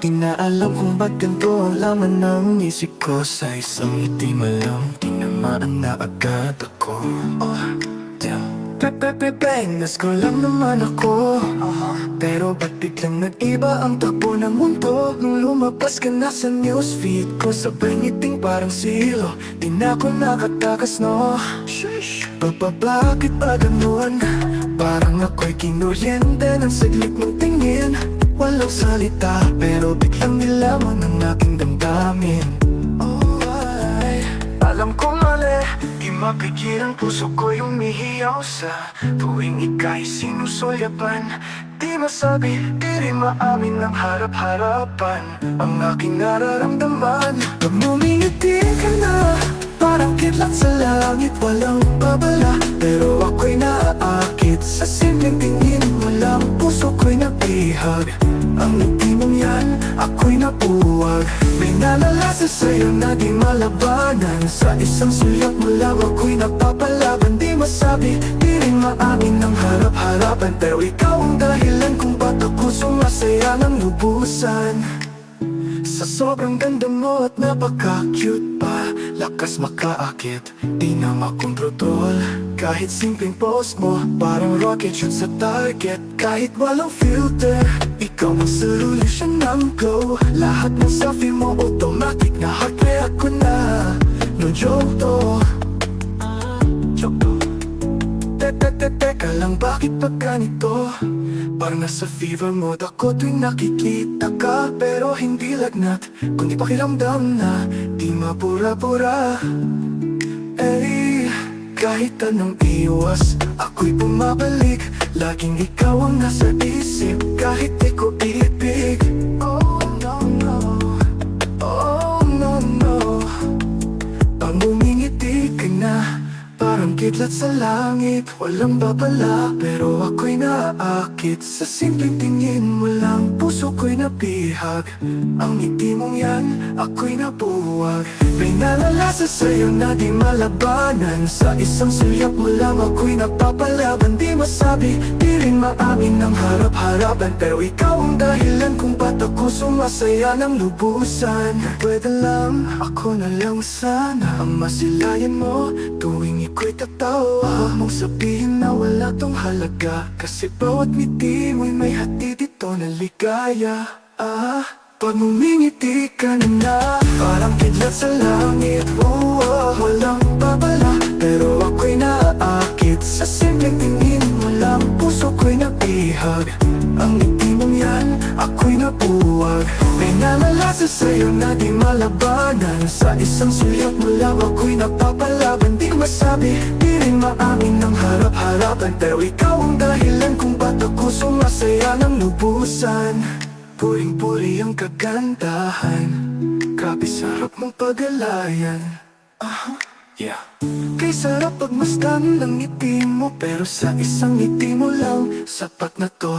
Di na alam kung ba't ganito ang laman ng isip ko. Sa isang ngiti mo lang, tinamaan na agad ako. Bengas ko lang naman ako. Pero ba't biglang nag-iba ang takbo ng mundo? Nung lumabas ka na sa newsfeed ko, sabay ngiting parang silo. Di na ako nakatakas, no. Bakit ba ganun? Parang ako'y kinuryente ng saglit mong tingin. Walang salita, pero biglang nilaman ang aking damdamin. Alam ko mali, di mapigil ang puso ko yung mihiyaw sa tuwing ika'y sinusulyapan. Di masabi, di rin maamin ng harap-harapan ang aking nararamdaman. Pag ngumingiti ka na, parang kidlat sa langit, walang babala. Pero ako'y naaakit sa simpleng tingin mo lang. Puso ko'y nabihag, ang ngiti mong yan, ako'y napuwag. May nalalasa sa'yo na di malabanan. Sa isang sulat mo lang ako'y napapalaban. Di masabi, di rin maamin ng harap-harapan. Pero ikaw ang dahilan kung ba't ako sumasaya ng lubusan. Sa sobrang ganda mo at napaka-cute pa, lakas makaakit, di na makontrol. Kahit simpleng post mo, parang rocket shoot sa target. Kahit walang filter, ikaw ang solution ng go. Lahat ng selfie mo automatic na heart react ko na. No joke to, joke to. Teka lang, bakit pa ganito? Parang nasa fever mode ako tuwing nakikita ka. Pero hindi lagnat, kundi pakiramdam na di mapura-pura. Kahit anong iwas, ako'y bumabalik. Laging ikaw ang nasa isip, kahit di ko ibig. Oh no no, oh no no. Pag ngumingiti ka na, parang kidlat sa langit, walang babala. Pero ako'y naaakit sa simpleng tingin mo lang. Puso ko'y nabihag, ang ngiti mong yan, ako'y nabuwag. May nalalasa sa'yo na di malabanan. Sa isang sulyap mo lang ako'y napapalaban. Di masabi, di rin maamin ng harap-harapan. Pero ikaw ang dahilan kung ba't ako sumasaya ng lubusan. Pwede lang, ako na lang sana ang masilayan mo tuwing iko'y tatawa. Huwag mong sabihin na wala tong halaga, kasi bawat ngiti mo'y may hatid dito na ligaya. Pag ngumingiti ka na, parang kidlat sa langit. Walang babala, pero ako'y naaakit sa simpleng tingin mo lang. Puso ko'y nabihag, ang ngiti mong yan, ako'y nabuwag. May nalalasa sa'yo na di malabanan. Sa isang sulyap mo lang ako'y napapalaban. Di masabi, di rin maamin ng harap-harapan. Pero ikaw ang dahilan kung ba't ako sumasaya ng lubusan. Puring-puri ang kagandahan, grabe sarap mong pag-alayan. Yeah. Kay sarap pagmasdan ng ngiti mo, pero sa isang ngiti mo lang, sapat na to.